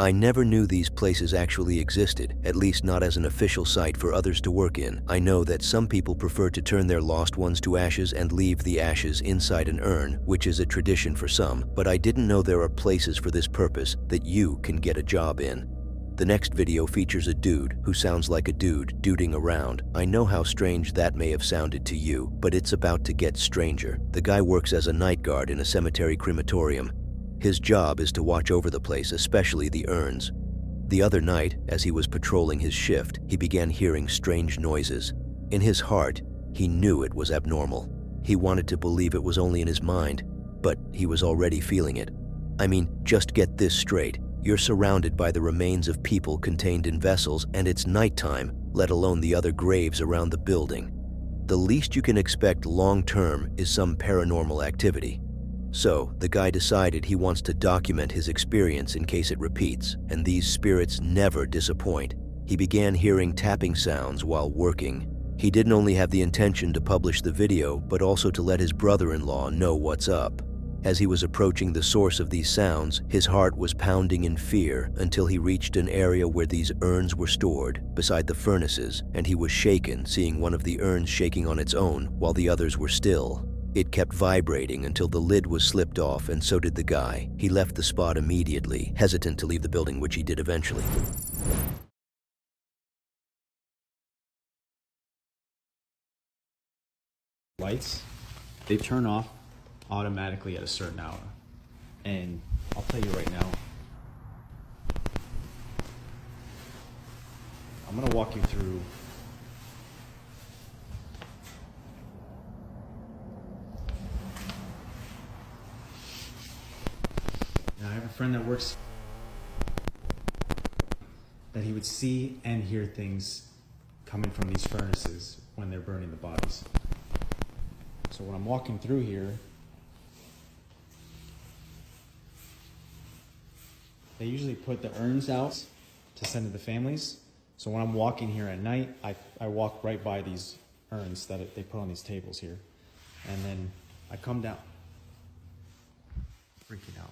I never knew these places actually existed, at least not as an official site for others to work in. I know that some people prefer to turn their lost ones to ashes and leave the ashes inside an urn, which is a tradition for some, but I didn't know there are places for this purpose that you can get a job in. The next video features a dude who sounds like a dude duding around. I know how strange that may have sounded to you, but it's about to get stranger. The guy works as a night guard in a cemetery crematorium. His job is to watch over the place, especially the urns. The other night, as he was patrolling his shift, he began hearing strange noises. In his heart, he knew it was abnormal. He wanted to believe it was only in his mind, but he was already feeling it. I mean, just get this straight. You're surrounded by the remains of people contained in vessels, and it's nighttime, let alone the other graves around the building. The least you can expect long-term is some paranormal activity. So, the guy decided he wants to document his experience in case it repeats, and these spirits never disappoint. He began hearing tapping sounds while working. He didn't only have the intention to publish the video, but also to let his brother-in-law know what's up. As he was approaching the source of these sounds, his heart was pounding in fear until he reached an area where these urns were stored, beside the furnaces, and he was shaken, seeing one of the urns shaking on its own while the others were still. It kept vibrating until the lid was slipped off, and so did the guy. He left the spot immediately, hesitant to leave the building, which he did eventually. Lights, they turn off automatically at a certain hour. And I'll tell you right now, I'm gonna walk you through now. I have a friend that works that he would see and hear things coming from these furnaces when they're burning the bodies. So when I'm walking through here, they usually put the urns out to send to the families. So when I'm walking here at night, I walk right by these urns that they put on these tables here. And then I come down, freaking out.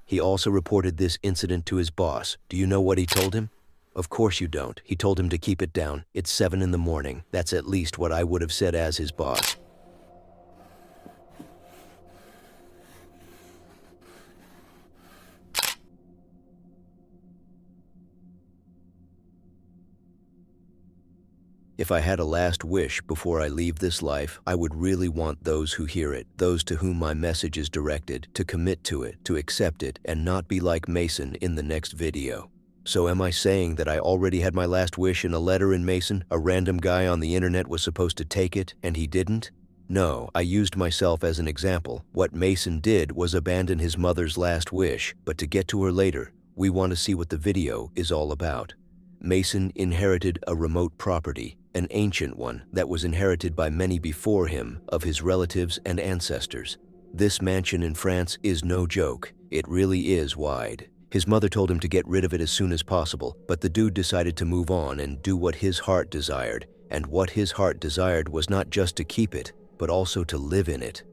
He also reported this incident to his boss. Do you know what he told him? Of course you don't. He told him to keep it down. It's 7 in the morning. That's at least what I would have said as his boss. If I had a last wish before I leave this life, I would really want those who hear it, those to whom my message is directed, to commit to it, to accept it, and not be like Mason in the next video. So am I saying that I already had my last wish in a letter in Mason? A random guy on the internet was supposed to take it, and he didn't? No, I used myself as an example. What Mason did was abandon his mother's last wish, but to get to her later, we want to see what the video is all about. Mason inherited a remote property, an ancient one that was inherited by many before him of his relatives and ancestors. This mansion in France is no joke. It really is wide. His mother told him to get rid of it as soon as possible, but the dude decided to move on and do what his heart desired. And what his heart desired was not just to keep it, but also to live in it.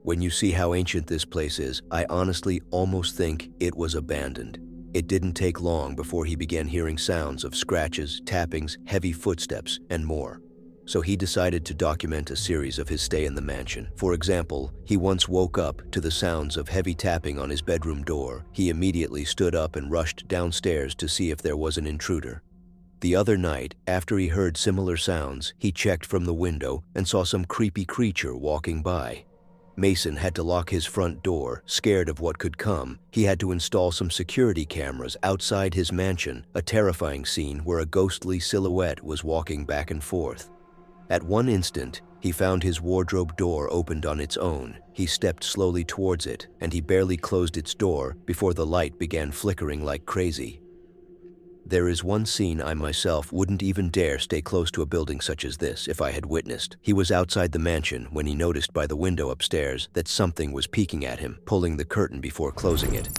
When you see how ancient this place is, I honestly almost think it was abandoned. It didn't take long before he began hearing sounds of scratches, tappings, heavy footsteps, and more. So he decided to document a series of his stay in the mansion. For example, he once woke up to the sounds of heavy tapping on his bedroom door. He immediately stood up and rushed downstairs to see if there was an intruder. The other night, after he heard similar sounds, he checked from the window and saw some creepy creature walking by. Mason had to lock his front door, scared of what could come. He had to install some security cameras outside his mansion, a terrifying scene where a ghostly silhouette was walking back and forth. At one instant, he found his wardrobe door opened on its own. He stepped slowly towards it, and he barely closed its door before the light began flickering like crazy. There is one scene I myself wouldn't even dare stay close to a building such as this if I had witnessed. He was outside the mansion when he noticed by the window upstairs that something was peeking at him, pulling the curtain before closing it.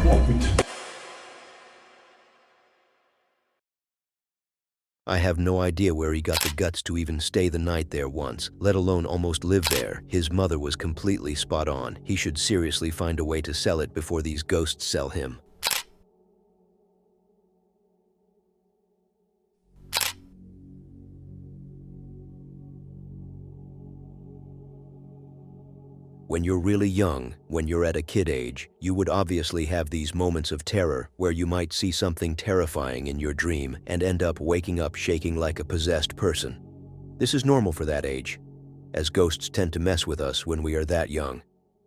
want me to. I have no idea where he got the guts to even stay the night there once, let alone almost live there. His mother was completely spot on. He should seriously find a way to sell it before these ghosts sell him. When you're really young, when you're at a kid age, you would obviously have these moments of terror where you might see something terrifying in your dream and end up waking up shaking like a possessed person. This is normal for that age, as ghosts tend to mess with us when we are that young.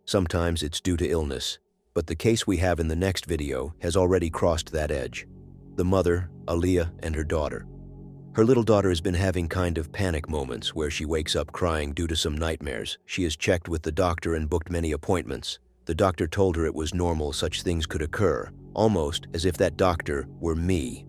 Sometimes it's due to illness, but the case we have in the next video has already crossed that edge. The mother, Aaliyah, and her daughter. Her little daughter has been having kind of panic moments where she wakes up crying due to some nightmares. She has checked with the doctor and booked many appointments. The doctor told her it was normal such things could occur, almost as if that doctor were me.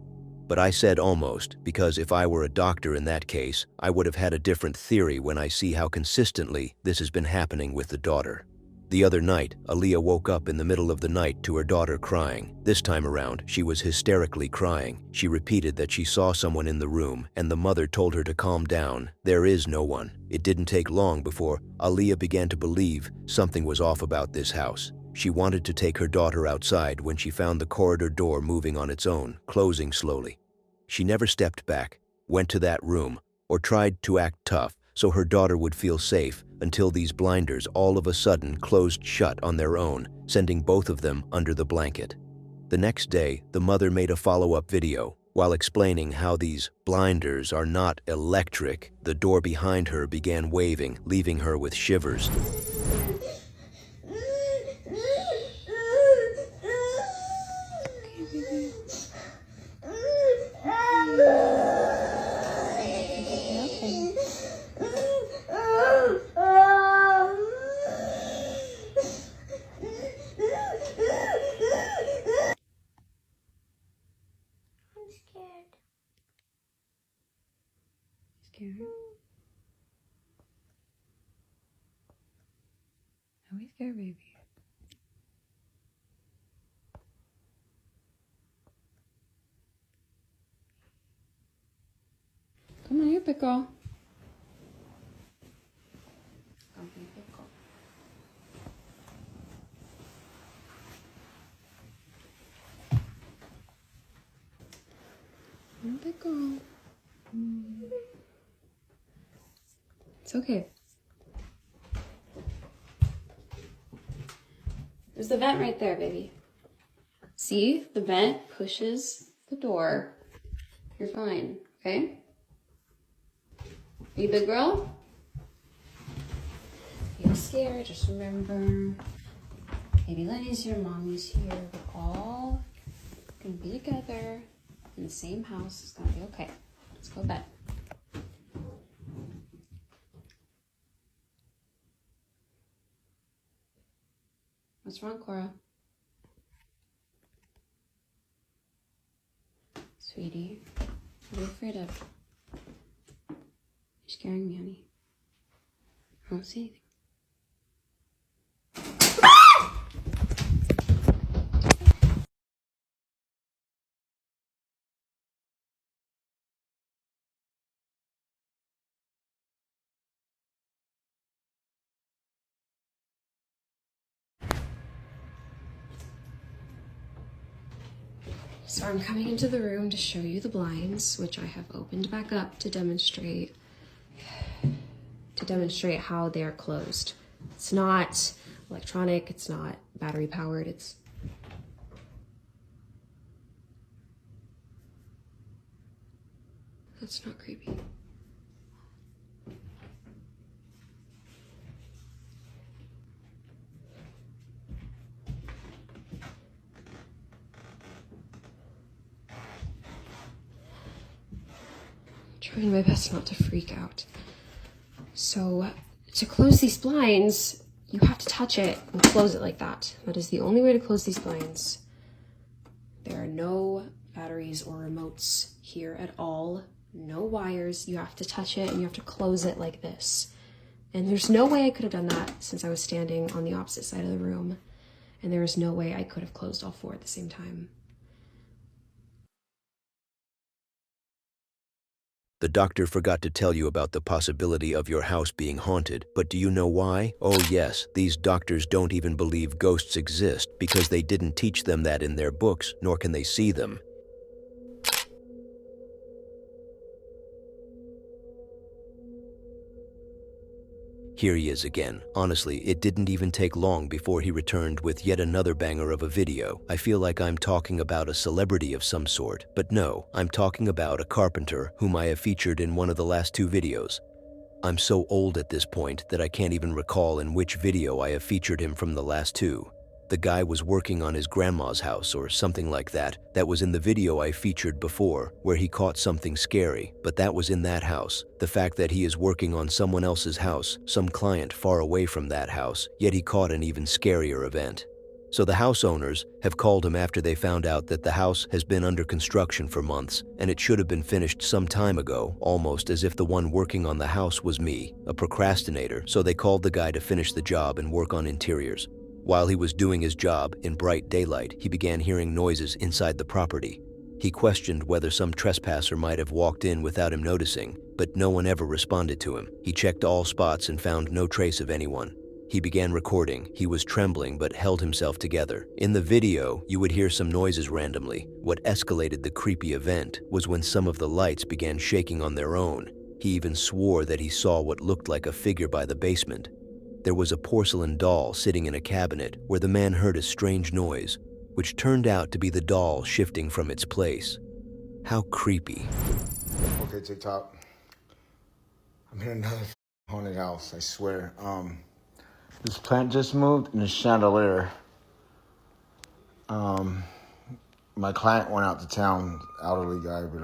But I said almost because if I were a doctor in that case, I would have had a different theory when I see how consistently this has been happening with the daughter. The other night, Aaliyah woke up in the middle of the night to her daughter crying. This time around, she was hysterically crying. She repeated that she saw someone in the room, and the mother told her to calm down. There is no one. It didn't take long before Aaliyah began to believe something was off about this house. She wanted to take her daughter outside when she found the corridor door moving on its own, closing slowly. She never stepped back, went to that room, or tried to act tough so her daughter would feel safe until these blinders all of a sudden closed shut on their own, sending both of them under the blanket. The next day, the mother made a follow-up video. While explaining how these blinders are not electric, the door behind her began waving, leaving her with shivers. Scared? Are we scared, baby? Come on, you pickle. Come on, pickle. Come on, pickle. It's okay. There's the vent right there, baby. See? The vent pushes the door. You're fine, okay? Are you big girl? You're scared, just remember. Baby Lenny's here, mommy's here. We're all gonna be together in the same house. It's gonna be okay. Let's go to bed. What's wrong, Cora? Sweetie, what are you afraid of? You're scaring me, honey. I don't see anything. So I'm coming into the room to show you the blinds, which I have opened back up to demonstrate how they're closed. It's not electronic, it's not battery powered, that's not creepy. Trying my best not to freak out. So to close these blinds, you have to touch it and close it like that. That is the only way to close these blinds. There are no batteries or remotes here at all. No wires. You have to touch it and you have to close it like this. And there's no way I could have done that since I was standing on the opposite side of the room. and there was no way I could have closed all 4 at the same time. The doctor forgot to tell you about the possibility of your house being haunted, but do you know why? Oh yes, these doctors don't even believe ghosts exist because they didn't teach them that in their books, nor can they see them. Here he is again. Honestly, it didn't even take long before he returned with yet another banger of a video. I feel like I'm talking about a celebrity of some sort, but no, I'm talking about a carpenter whom I have featured in one of the last 2 videos. I'm so old at this point that I can't even recall in which video I have featured him from the last 2. The guy was working on his grandma's house or something like that. That was in the video I featured before, where he caught something scary, but that was in that house. The fact that he is working on someone else's house, some client far away from that house, yet he caught an even scarier event. So the house owners have called him after they found out that the house has been under construction for months, and it should have been finished some time ago, almost as if the one working on the house was me, a procrastinator, so they called the guy to finish the job and work on interiors. While he was doing his job, in bright daylight, he began hearing noises inside the property. He questioned whether some trespasser might have walked in without him noticing, but no one ever responded to him. He checked all spots and found no trace of anyone. He began recording. He was trembling but held himself together. In the video, you would hear some noises randomly. What escalated the creepy event was when some of the lights began shaking on their own. He even swore that he saw what looked like a figure by the basement. There was a porcelain doll sitting in a cabinet where the man heard a strange noise, which turned out to be the doll shifting from its place. How creepy. Okay, TikTok. I'm in another haunted house, I swear. This plant just moved in a chandelier. My client went out to town, elderly guy, but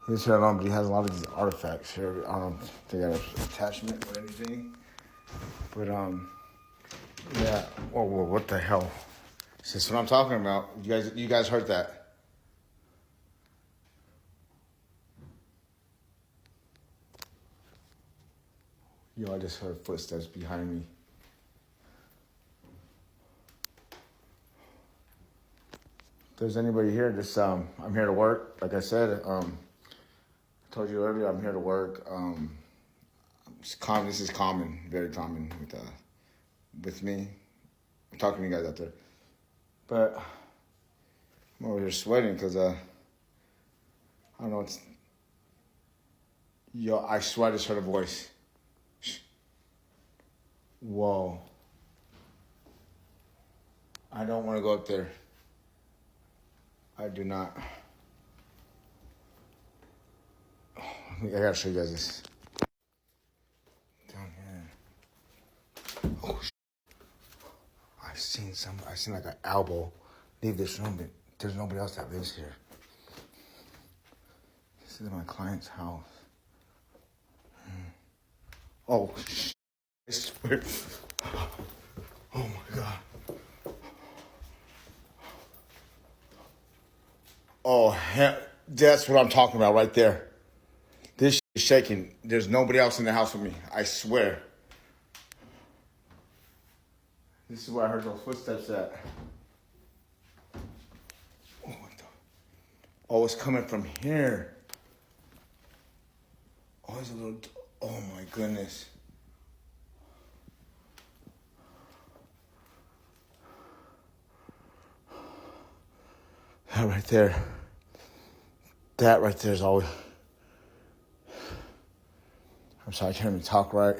he's here alone, but he has a lot of these artifacts here. I don't think I have attachment or anything. But yeah. Whoa, what the hell? This is what I'm talking about. You guys heard that? Yo, I just heard footsteps behind me. If there's anybody here, just I'm here to work. Like I said, I told you earlier, I'm here to work. This is common, very common with me. I'm talking to you guys out there, but I'm over here sweating because I don't know. I swear I just heard a voice. Whoa. I don't want to go up there. I do not. I gotta show you guys this. Down here. Oh, I seen like an elbow leave this room, but there's nobody else that lives here. This is my client's house. Oh, I swear. Oh my God. Oh, hell, that's what I'm talking about right there. This shit is shaking. There's nobody else in the house with me. I swear. This is where I heard those footsteps at. Oh, it's coming from here. Oh, there's a little. Oh my goodness. That right there. That right there is always. I'm sorry, I can't even talk right.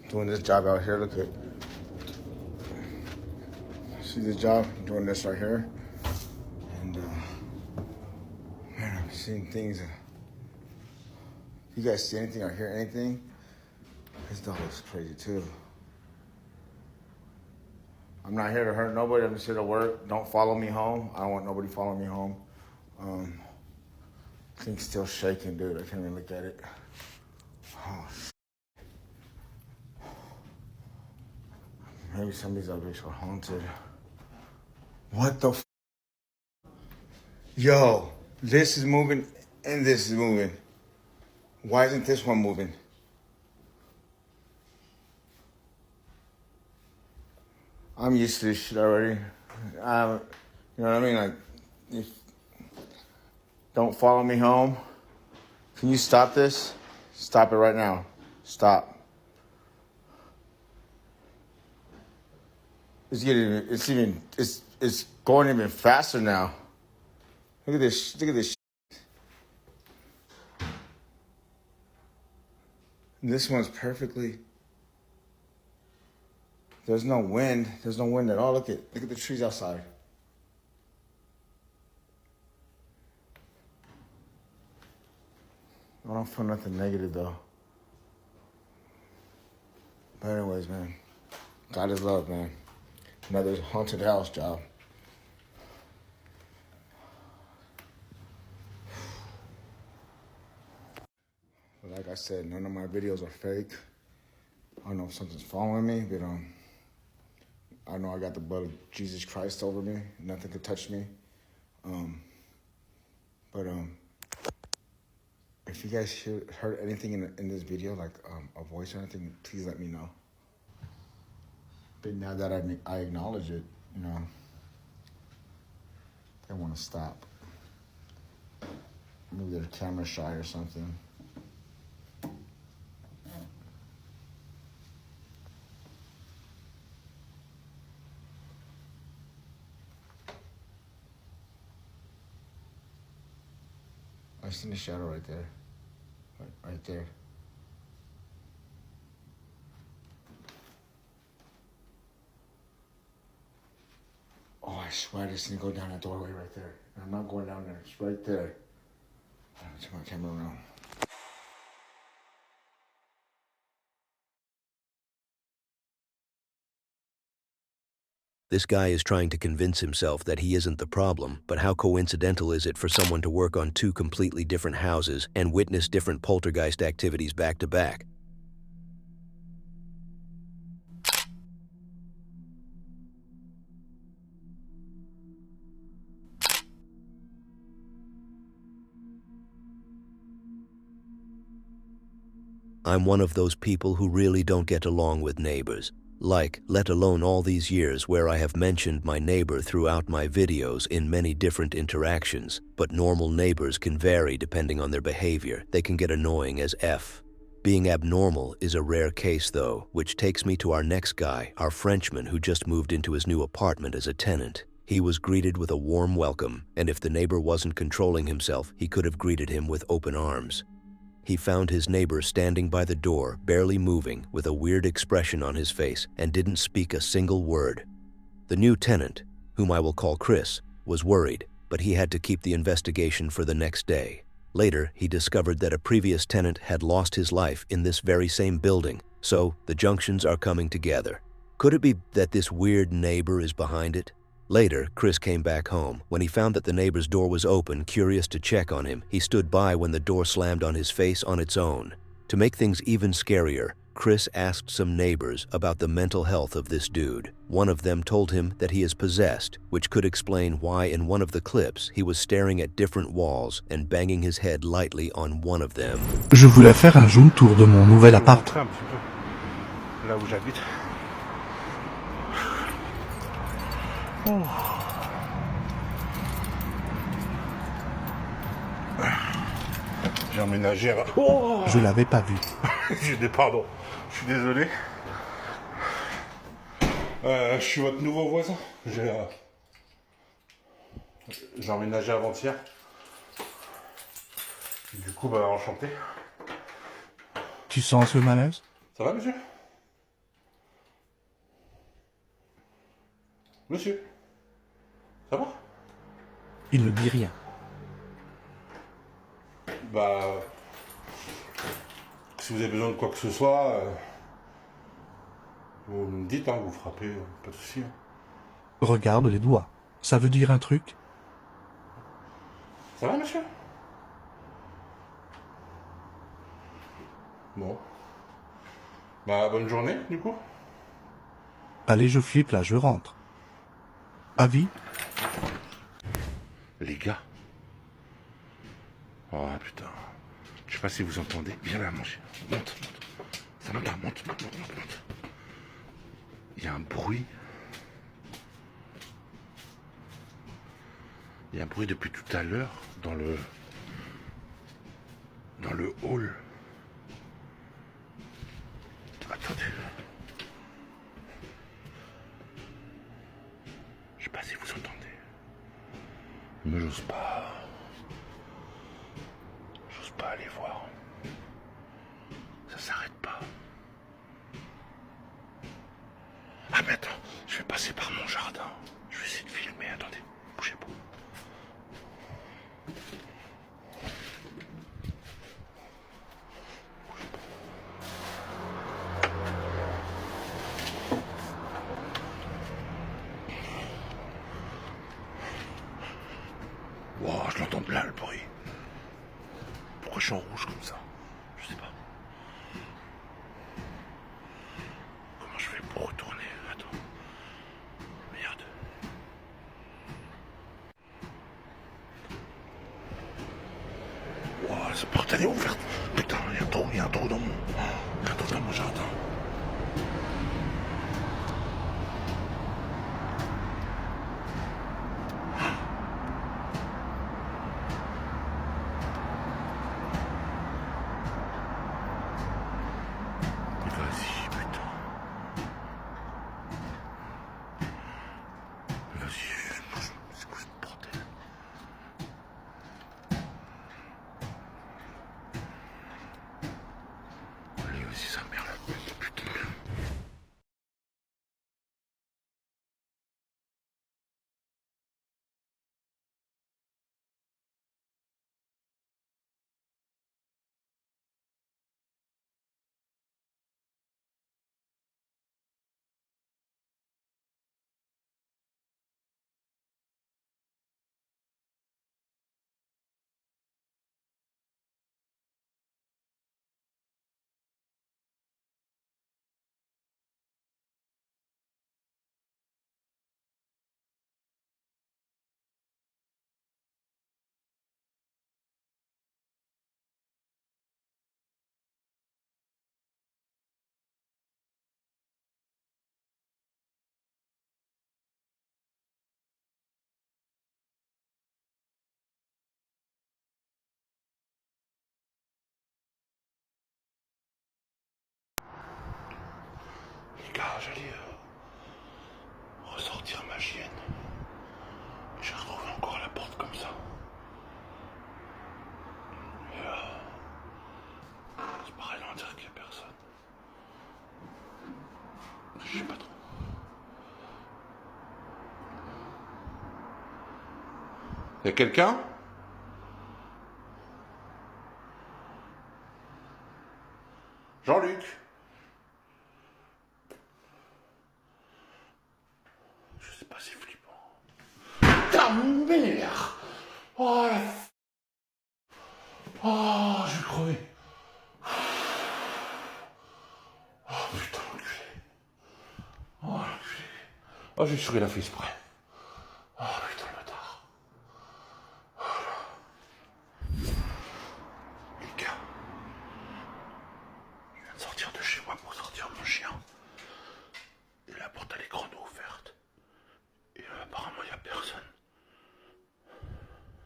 Doing this job out here, look at. See this job? I'm doing this right here. And, man, I'm seeing things. You guys see anything or hear anything? This dog looks crazy too. I'm not here to hurt nobody. I'm just here to work. Don't follow me home. I don't want nobody following me home. Thing's still shaking, dude. I can't even look at it. Oh, maybe some of these objects were haunted. What the? Yo, This is moving and this is moving. Why isn't this one moving? I'm used to this shit already. You know what I mean? Like, if, don't follow me home. Can you stop this? Stop it right now. Stop. It's going even faster now. Look at this. Look at this. And this one's perfectly. There's no wind. There's no wind at all. Look at the trees outside. I don't feel nothing negative though. But anyways, man, God is love, man. Another haunted house job. But like I said, none of my videos are fake. I don't know if something's following me, but I know I got the blood of Jesus Christ over me. Nothing could touch me. If you guys heard anything in this video, like a voice or anything, please let me know. But now that I acknowledge it, you know, they want to stop. Maybe they're camera shy or something. I seen the shadow right there. Right there. Oh, I swear this thing go down that doorway right there. And I'm not going down there. It's right there. I'm gonna turn my camera around. This guy is trying to convince himself that he isn't the problem, but how coincidental is it for someone to work on two completely different houses and witness different poltergeist activities back to back? I'm one of those people who really don't get along with neighbors. Like, let alone all these years where I have mentioned my neighbor throughout my videos in many different interactions, but normal neighbors can vary depending on their behavior. They can get annoying as F. Being abnormal is a rare case though, which takes me to our next guy, our Frenchman who just moved into his new apartment as a tenant. He was greeted with a warm welcome, and if the neighbor wasn't controlling himself, he could have greeted him with open arms. He found his neighbor standing by the door, barely moving, with a weird expression on his face, and didn't speak a single word. The new tenant, whom I will call Chris, was worried, but he had to keep the investigation for the next day. Later, he discovered that a previous tenant had lost his life in this very same building, so the junctions are coming together. Could it be that this weird neighbor is behind it? Later, Chris came back home. When he found that the neighbor's door was open, curious to check on him, he stood by when the door slammed on his face on its own. To make things even scarier, Chris asked some neighbors about the mental health of this dude. One of them told him that he is possessed, which could explain why in one of the clips he was staring at different walls and banging his head lightly on one of them. Je voulais faire un zoom tour de mon nouvel appart. Un petit peu là où j'habite. Oh. J'ai emménagé à... Oh. Je l'avais pas vu. Pardon, je suis désolé. Je suis votre nouveau voisin. J'ai emménagé avant-hier. Du coup, bah, enchanté. Tu sens ce malaise? Ça va, monsieur? Monsieur? Ça va? Il ne dit rien. Bah... Si vous avez besoin de quoi que ce soit, vous me dites, hein, vous frappez, pas de soucis. Hein. Regarde les doigts. Ça veut dire un truc? Ça va, monsieur? Bon. Bah, bonne journée, du coup. Allez, je flippe là, je rentre. Avis? Les gars, Oh putain. Je sais pas si vous entendez. Viens là, mon chien. Monte, monte. Ça monte, monte, monte, monte, monte. Il y a un bruit. Il y a un bruit depuis tout à l'heure dans le hall. Attendez. Je sais pas si vous entendez. Mais j'ose pas. J'ose pas aller voir. Ça s'arrête pas. Ah mais attends, je vais passer par mon jardin. Je vais essayer de filmer, attendez, bougez pas. Wow, je l'entends bien le bruit. Pourquoi je suis en rouge comme ça? Je sais pas. Comment je fais pour retourner? Attends. Merde. Wow, cette porte elle est ouverte. Putain, il y a un trou dans mon. Il y a un trou dans mon jardin. Vas-y, putain. Vas-y, c'est quoi ce bordel? Allez, vas-y, ça merde. Putain. Les gars, j'allais ressortir ma chienne. Et j'ai retrouvé encore la porte comme ça. Et c'est pareil, on dirait qu'il n'y a personne. Je sais pas trop. Y'a quelqu'un? Jean-Luc? Je sais pas, c'est flippant. Ta mère! Oh la... Oh, je vais crever. Oh putain, l'enculé. Oh l'enculé. Oh, j'ai souri la face près. Oh putain, le bâtard. Oh là. Les gars. Je viens de sortir de chez moi pour sortir mon chien. Et la porte à l'écran est ouverte. Et apparemment, il n'y a personne.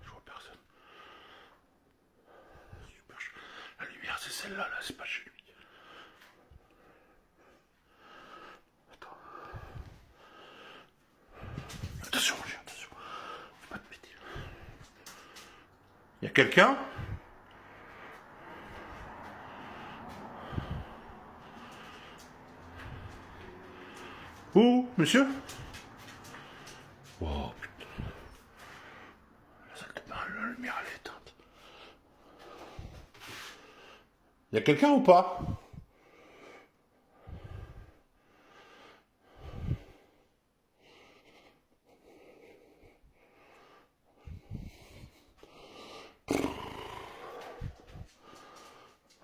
Je vois personne. Super. La lumière, c'est celle-là, là, c'est pas chez lui. Attends. Attention, mon chien, attention. Fais pas de bêtises. Il y a quelqu'un? Où, monsieur? Oh putain. La salle de bain, la lumière elle est éteinte. Y a quelqu'un ou pas?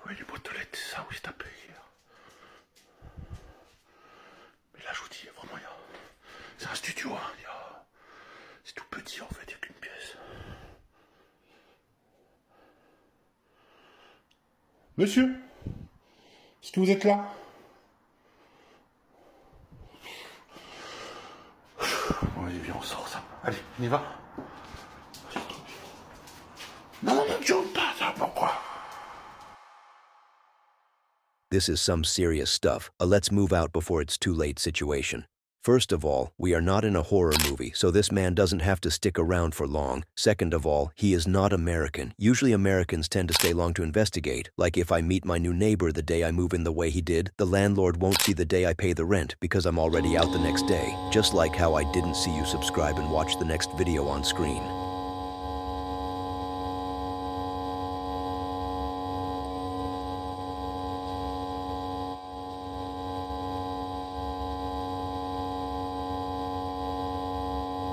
Oui, les boîtes de lettres, c'est ça où il s'est tapé hier. Mais là, je vous dis, vraiment, c'est un studio, hein. C'est tout petit en fait, il n'y a qu'une pièce. Monsieur, est-ce que vous êtes là? Allez, viens, on sort ça. Allez, on y va. Non, non, non, Joe, pas ça, pourquoi? This is some serious stuff. A let's move out before it's too late situation. First of all, we are not in a horror movie, so this man doesn't have to stick around for long. Second of all, he is not American. Usually Americans tend to stay long to investigate. Like if I meet my new neighbor the day I move in the way he did, the landlord won't see the day I pay the rent because I'm already out the next day. Just like how I didn't see you subscribe and watch the next video on screen.